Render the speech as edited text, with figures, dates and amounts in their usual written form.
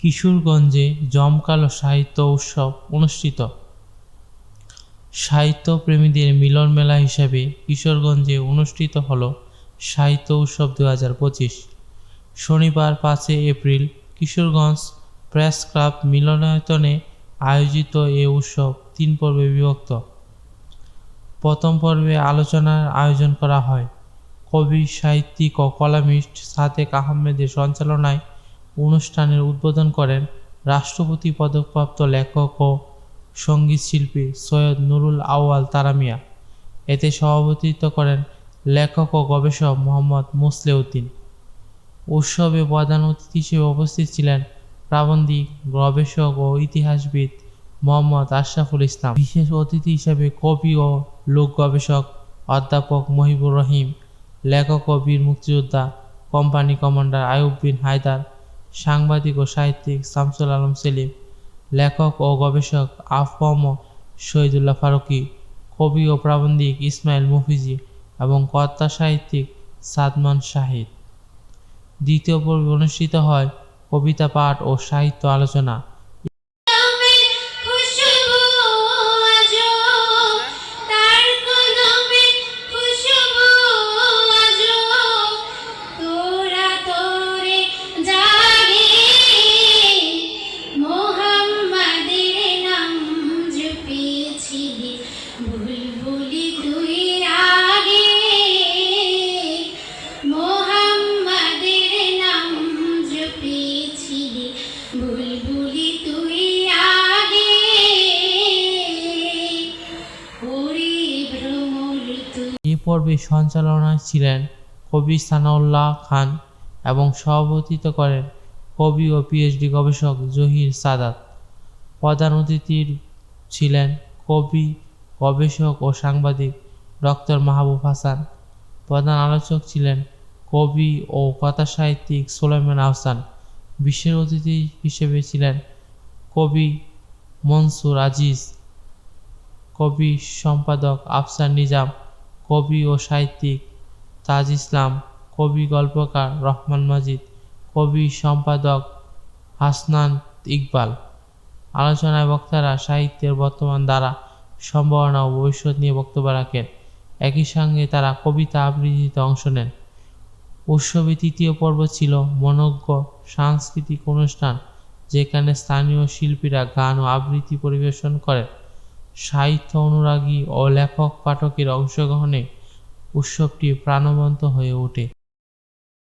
কিশোরগঞ্জে জমকালো সাহিত্য উৎসব অনুষ্ঠিত। সাহিত্যপ্রেমীদের মিলন মেলা হিসেবে কিশোরগঞ্জে অনুষ্ঠিত হল সাহিত্য উৎসব 2025। শনিবার 5 এপ্রিল কিশোরগঞ্জ প্রেস ক্লাব মিলনায়তনে আয়োজিত এ উৎসব 3 পর্বে বিভক্ত। প্রথম পর্বে আলোচনার আয়োজন করা হয়। কবি, সাহিত্যিক ও কলামিস্ট সাদেক আহমেদের সঞ্চালনায় অনুষ্ঠানের উদ্বোধন করেন রাষ্ট্রপতি পদকপ্রাপ্ত লেখক ও সঙ্গীতশিল্পী সৈয়দ নুরুল আউয়াল তারা মিয়া। এতে সভাপতিত্ব করেন লেখক ও গবেষক মোহাম্মদ মুসলেউদ্দিন। উৎসবে প্রধান অতিথি হিসেবে উপস্থিত ছিলেন প্রাবন্ধিক, গবেষক ও ইতিহাসবিদ মোহাম্মদ আশরাফুল ইসলাম। বিশেষ অতিথি হিসেবে কবি ও লোক গবেষক অধ্যাপক মহিবুর রহিম, লেখক ও বীর মুক্তিযোদ্ধা কোম্পানি কমান্ডার আইয়ুব বিন হায়দার, সাংবাদিক ও সাহিত্যিক শামসুল আলম সেলিম, লেখক ও গবেষক আফম শহীদুল্লাহ ফারুকী, কবি ও প্রাবন্ধিক ইসমাইল মুফিজি এবং কর্তা সাহিত্যিক সাদমান শাহিদ। দ্বিতীয় পর্বে অনুষ্ঠিত হয় কবিতা পাঠ ও সাহিত্য আলোচনা। এই পর্বে সঞ্চালনায় ছিলেন কবি সানাউল্লাহ খান এবং সভাপতিত্ব করেন কবি ও পিএইচডি গবেষক জহির সাদাত। প্রধান অতিথি ছিলেন কবি, গবেষক ও সাংবাদিক ডক্টর মাহবুব হাসান। প্রধান আলোচক ছিলেন কবি ও কথাসাহিত্যিক সুলাইমান আহসান। বিশেষ অতিথি হিসেবে ছিলেন কবি মনসুর আজিজ, কবি সম্পাদক আফসার নিজাম, কবি ও সাহিত্যিক তাজ ইসলাম, কবি গল্পকার রহমান মাজিদ, কবি সম্পাদক হাসনান ইকবাল। আলোচনায় বক্তারা সাহিত্যের বর্তমান ধারা, সম্ভাবনা ও ভবিষ্যৎ নিয়ে বক্তব্য রাখেন। একই সঙ্গে তারা কবিতা আবৃত্তিতে অংশ নেন। উৎসবের তৃতীয় পর্ব ছিল মনোজ্ঞ সাংস্কৃতিক অনুষ্ঠান, যেখানে স্থানীয় শিল্পীরা গান ও আবৃত্তি পরিবেশন করেন। সাহিত্য অনুরাগী ও লেখক পাঠকের অংশগ্রহণে উৎসবটি প্রাণবন্ত হয়ে ওঠে।